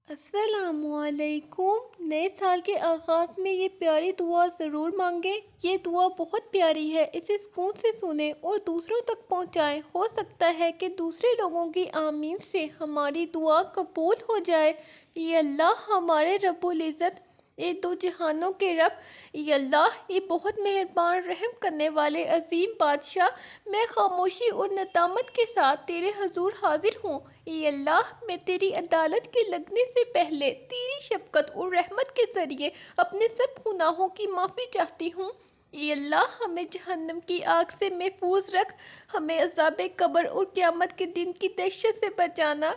السلام علیکم۔ نئے سال کے آغاز میں یہ پیاری دعا ضرور مانگیں۔ یہ دعا بہت پیاری ہے، اسے سکون سے سنیں اور دوسروں تک پہنچائیں۔ ہو سکتا ہے کہ دوسرے لوگوں کی آمین سے ہماری دعا قبول ہو جائے۔ اے اللہ ہمارے رب العزت، اے دو جہانوں کے رب، اے اللہ یہ بہت مہربان رحم کرنے والے عظیم بادشاہ، میں خاموشی اور ندامت کے ساتھ تیرے حضور حاضر ہوں۔ اے اللہ میں تیری عدالت کے لگنے سے پہلے تیری شفقت اور رحمت کے ذریعے اپنے سب گناہوں کی معافی چاہتی ہوں۔ اے اللہ ہمیں جہنم کی آگ سے محفوظ رکھ، ہمیں عذاب قبر اور قیامت کے دن کی دہشت سے بچانا۔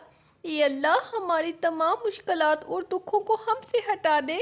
اے اللہ ہماری تمام مشکلات اور دکھوں کو ہم سے ہٹا دے۔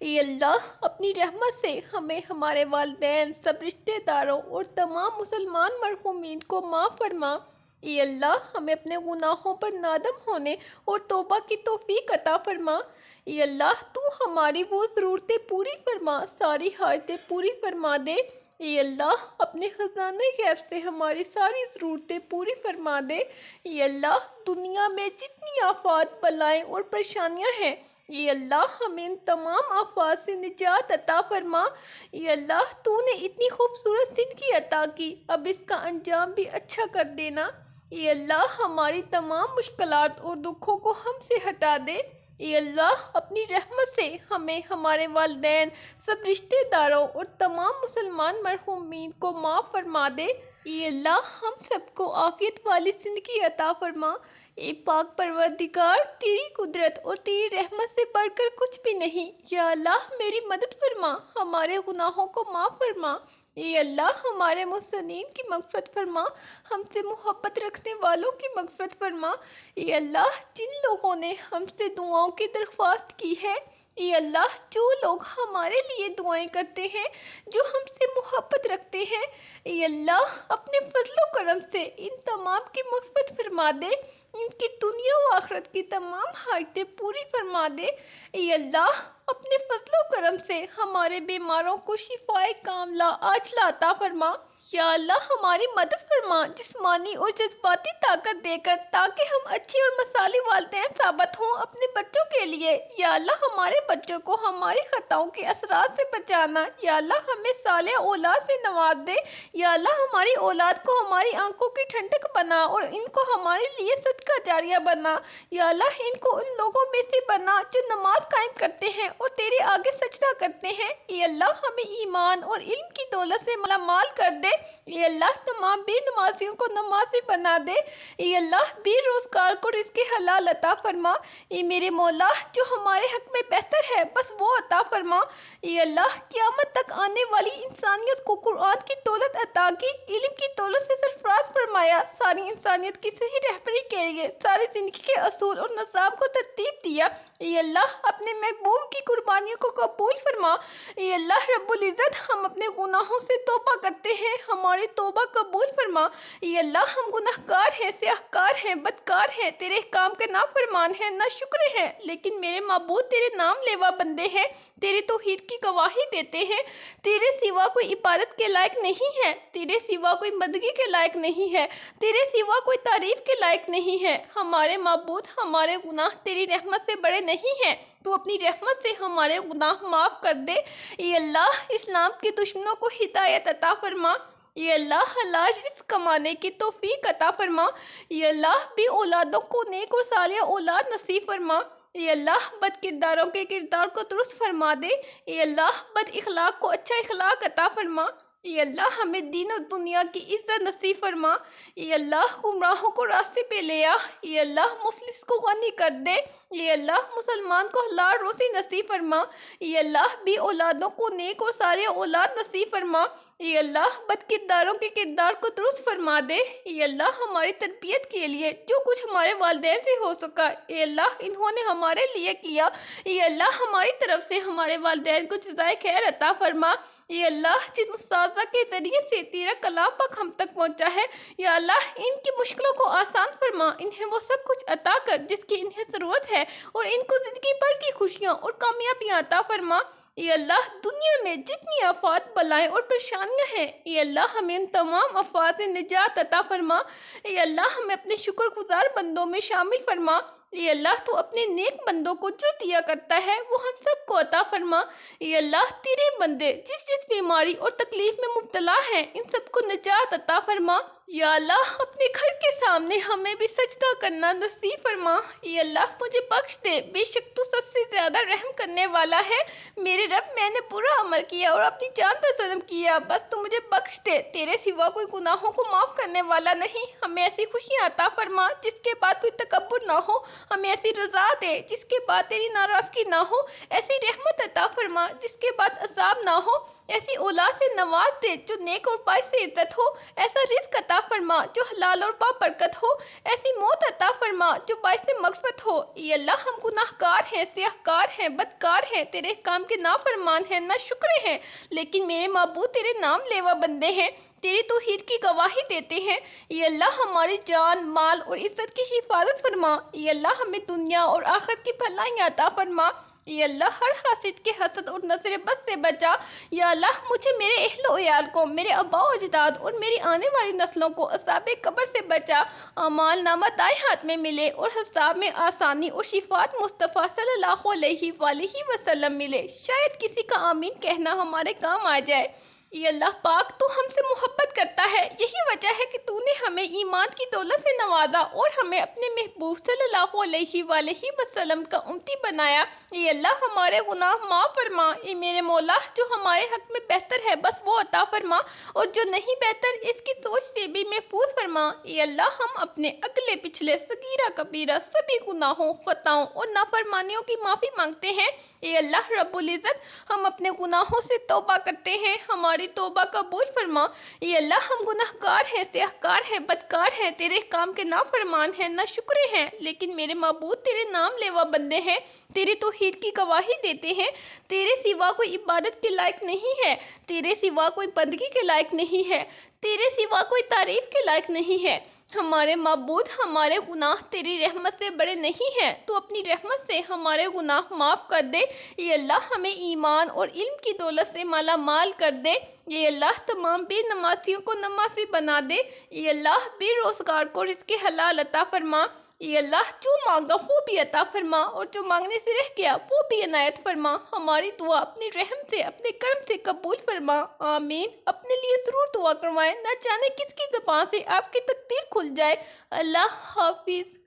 اے اللہ اپنی رحمت سے ہمیں، ہمارے والدین، سب رشتہ داروں اور تمام مسلمان مرحومین کو معاف فرما۔ اے اللہ ہمیں اپنے گناہوں پر نادم ہونے اور توبہ کی توفیق عطا فرما۔ اے اللہ تو ہماری وہ ضرورتیں پوری فرما، ساری حاجتیں پوری فرما دے۔ اے اللہ اپنے خزانہ غیب سے ہماری ساری ضرورتیں پوری فرما دے۔ اے اللہ دنیا میں جتنی آفات، بلائیں اور پریشانیاں ہیں، اے اللہ ہمیں ان تمام آفات سے نجات عطا فرما۔ اے اللہ تو نے اتنی خوبصورت زندگی عطا کی، اب اس کا انجام بھی اچھا کر دینا۔ اے اللہ ہماری تمام مشکلات اور دکھوں کو ہم سے ہٹا دے۔ اے اللہ اپنی رحمت سے ہمیں، ہمارے والدین، سب رشتہ داروں اور تمام مسلمان مرحومین کو معاف فرما دے۔ اے اللہ ہم سب کو عافیت والی زندگی عطا فرما۔ اے پاک پروردگار، تیری قدرت اور تیری رحمت سے بڑھ کر کچھ بھی نہیں۔ یا اللہ میری مدد فرما، ہمارے گناہوں کو معاف فرما۔ اے اللہ ہمارے محسنین کی مغفرت فرما، ہم سے محبت رکھنے والوں کی مغفرت فرما۔ اے اللہ جن لوگوں نے ہم سے دعاؤں کی درخواست کی ہے، اے اللہ جو لوگ ہمارے لیے دعائیں کرتے ہیں، جو ہم سے محبت رکھتے ہیں، اے اللہ اپنے فضل و کرم سے ان تمام کی مغفرت فرما دے، ان کی دنیا و آخرت کی تمام حاجتیں پوری فرما دے۔ اے اللہ اپنے فضل و کرم سے ہمارے بیماروں کو شفائے کاملہ عاجلہ عطا فرما۔ یا اللہ ہماری مدد فرما جسمانی اور جذباتی طاقت دے کر، تاکہ ہم اچھے اور مثالی والدین ثابت ہوں اپنے بچوں کے لیے۔ یا اللہ ہمارے بچوں کو ہماری خطاؤں کے اثرات سے بچانا۔ یا اللہ ہمیں صالح اولاد سے نواز دے۔ یا اللہ ہماری اولاد کو ہماری آنکھوں کی ٹھنڈک بنا اور ان کو ہمارے لیے صدقہ جاریہ بنا۔ یا اللہ ان کو ان لوگوں میں سے بنا جو نماز قائم کرتے ہیں اور تیرے آگے سجدہ کرتے ہیں۔ اے اللہ ہمیں ایمان اور علم کی دولت سے مالا مال کر دے۔ اے اللہ تمام بے نمازیوں کو نمازی بنا دے۔ اے اللہ بے روزگار کو رزق حلال عطا فرما۔ اے میرے مولا جو ہمارے حق میں بہتر ہے بس وہ عطا فرما۔ اے اللہ قیامت تک آنے والی انسانیت کو قرآن کی دولت عطا کی، علم کی دولت سے سرفراز فرمایا، ساری انسانیت کی صحیح رہبری کے لیے ساری زندگی کے اصول اور نظام کو ترتیب دیا۔ اے اللہ اپنے محبوب کی قربانیوں کو قبول فرما۔ اے اللہ رب العزت ہم اپنے گناہوں سے توبہ کرتے ہیں، ہماری توبہ قبول فرما۔ اے اللہ ہم گناہگار ہیں، سیاہکار ہیں، بدکار ہیں، تیرے احکام کے نافرمان ہیں، ناشکر ہیں، لیکن میرے معبود تیرے نام لیوا بندے ہیں، تیرے توحید کی گواہی دیتے ہیں۔ تیرے سوا کوئی عبادت کے لائق نہیں ہے، تیرے سوا کوئی بندگی کے لائق نہیں ہے، تیرے سوا کوئی تعریف کے لائق نہیں ہے۔ ہمارے معبود ہمارے گناہ تیری رحمت سے بڑے نہیں ہیں، تو اپنی رحمت سے ہمارے گناہ معاف کر دے۔ اے اللہ اسلام کے دشمنوں کو ہدایت عطا فرما۔ اے اللہ حلال رزق کمانے کی توفیق عطا فرما۔ اے اللہ بے اولادوں کو نیک اور صالح اولاد نصیب فرما۔ اے اللہ بد کرداروں کے کردار کو درست فرما دے۔ اے اللہ بد اخلاق کو اچھا اخلاق عطا فرما۔ اے اللہ ہمیں دین و دنیا کی عزت نصیب فرما۔ اے اللہ گمراہوں کو راستے پہ لے آ۔ اے اللہ مفلس کو غنی کر دے۔ اے اللہ مسلمان کو حلال روزی نصیب فرما۔ اے اللہ بے اولادوں کو نیک اور صالح اولاد نصیب فرما۔ اے اللہ بد کرداروں کے کردار کو درست فرما دے۔ اے اللہ ہماری تربیت کے لیے جو کچھ ہمارے والدین سے ہو سکا، اے اللہ انہوں نے ہمارے لیے کیا۔ اے اللہ ہماری طرف سے ہمارے والدین کو جزائے خیر عطا فرما۔ اے اللہ جن اساتذہ کے ذریعے سے تیرا کلام پاک ہم تک پہنچا ہے، یا اللہ ان کی مشکلوں کو آسان فرما، انہیں وہ سب کچھ عطا کر جس کی انہیں ضرورت ہے، اور ان کو زندگی بھر کی خوشیاں اور کامیابیاں عطا فرما۔ اے اللہ دنیا میں جتنی آفات، بلائیں اور پریشانیاں ہیں، اے اللہ ہمیں ان تمام آفات سے نجات عطا فرما۔ اے اللہ ہمیں اپنے شکر گزار بندوں میں شامل فرما۔ اے اللہ تو اپنے نیک بندوں کو جو دیا کرتا ہے وہ ہم سب کو عطا فرما۔ اے اللہ تیرے بندے جس جس بیماری اور تکلیف میں مبتلا ہیں ان سب کو نجات عطا فرما۔ یا اللہ اپنے گھر کے سامنے ہمیں بھی سجدہ کرنا نصیب فرما۔ اے اللہ مجھے بخش دے، بے شک تو سب سے زیادہ رحم کرنے والا ہے۔ میرے رب میں نے برا عمل کیا اور اپنی جان پر ظلم کیا، بس تو مجھے بخش دے، تیرے سوا کوئی گناہوں کو معاف کرنے والا نہیں۔ ہمیں ایسی خوشیاں عطا فرما جس کے بعد کوئی تکبر نہ ہو، ہمیں ایسی رضا دے جس کے بعد تیری ناراضگی نہ ہو، ایسی رحمت عطا فرما جس کے بعد عذاب نہ ہو، ایسی اولاد سے نواز دے جو نیک اور باعث عزت ہو، ایسا رزق عطا فرما جو حلال اور بابرکت ہو، ایسی موت عطا فرما جو باعث مغفرت ہو۔ اے اللہ ہم گناہ گار ہیں، سیاہ کار ہیں، بدکار ہیں، تیرے کام کے نافرمان ہیں، نہ شکرے ہیں، لیکن میرے معبود تیرے نام لیوا بندے ہیں، تیری توحید کی گواہی دیتے ہیں۔ اے اللہ ہماری جان، مال اور عزت کی حفاظت فرما۔ اے اللہ ہمیں دنیا اور آخرت کی بھلائیاں عطا فرما۔ اے اللہ ہر حاسد کے حسد اور نظر بد سے بچا۔ یا اللہ مجھے، میرے اہل و عیال کو، میرے آباء و اجداد اور میری آنے والی نسلوں کو عذاب قبر سے بچا۔ اعمال نامہ دائیں ہاتھ میں ملے اور حساب میں آسانی اور شفاعت مصطفیٰ صلی اللہ علیہ وآلہ وسلم ملے، شاید کسی کا آمین کہنا ہمارے کام آ جائے۔ اے اللہ پاک تو ہم سے محبت کرتا ہے، یہی وجہ ہے کہ تو نے ہمیں ایمان کی دولت سے نوازا اور ہمیں اپنے محبوب صلی اللہ علیہ وآلہ وسلم کا امتی بنایا۔ اے اللہ ہمارے گناہ معاف فرما۔ اے میرے مولا جو ہمارے حق میں بہتر ہے بس وہ عطا فرما، اور جو نہیں بہتر اس کی سوچ سے بھی محفوظ فرما۔ اے اللہ ہم اپنے اگلے پچھلے صغیرہ کبیرہ سبھی گناہوں، خطاؤں اور نافرمانیوں کی معافی مانگتے ہیں۔ اے اللہ رب العزت ہم اپنے گناہوں سے توبہ کرتے ہیں، ہماری توبہ قبول فرما۔ اے اللہ ہم گناہ گار ہیں، سیاہ کار ہیں، بدکار ہیں، تیرے کام کے نافرمان ہیں، نہ شکرے ہیں، لیکن میرے معبود تیرے نام لیوا بندے ہیں، تیری توحید کی گواہی دیتے ہیں۔ تیرے سوا کوئی عبادت کے لائق نہیں ہے، تیرے سوا کوئی بندگی کے لائق نہیں ہے، تیرے سوا کوئی تعریف کے لائق نہیں ہے۔ ہمارے معبود ہمارے گناہ تیری رحمت سے بڑے نہیں ہیں، تو اپنی رحمت سے ہمارے گناہ معاف کر دے۔ اے اللہ ہمیں ایمان اور علم کی دولت سے مالا مال کر دے۔ اے اللہ تمام بے نمازیوں کو نمازی بنا دے۔ اے اللہ بے روزگار کو رزق حلال عطا فرما۔ اے اللہ جو مانگا وہ بھی عطا فرما، اور جو مانگنے سے رہ گیا وہ بھی عنایت فرما۔ ہماری دعا اپنے رحم سے، اپنے کرم سے قبول فرما، آمین۔ اپنے لیے ضرور دعا کروائیں، نہ جانے کس کی زبان سے آپ کی تقدیر کھل جائے۔ اللہ حافظ۔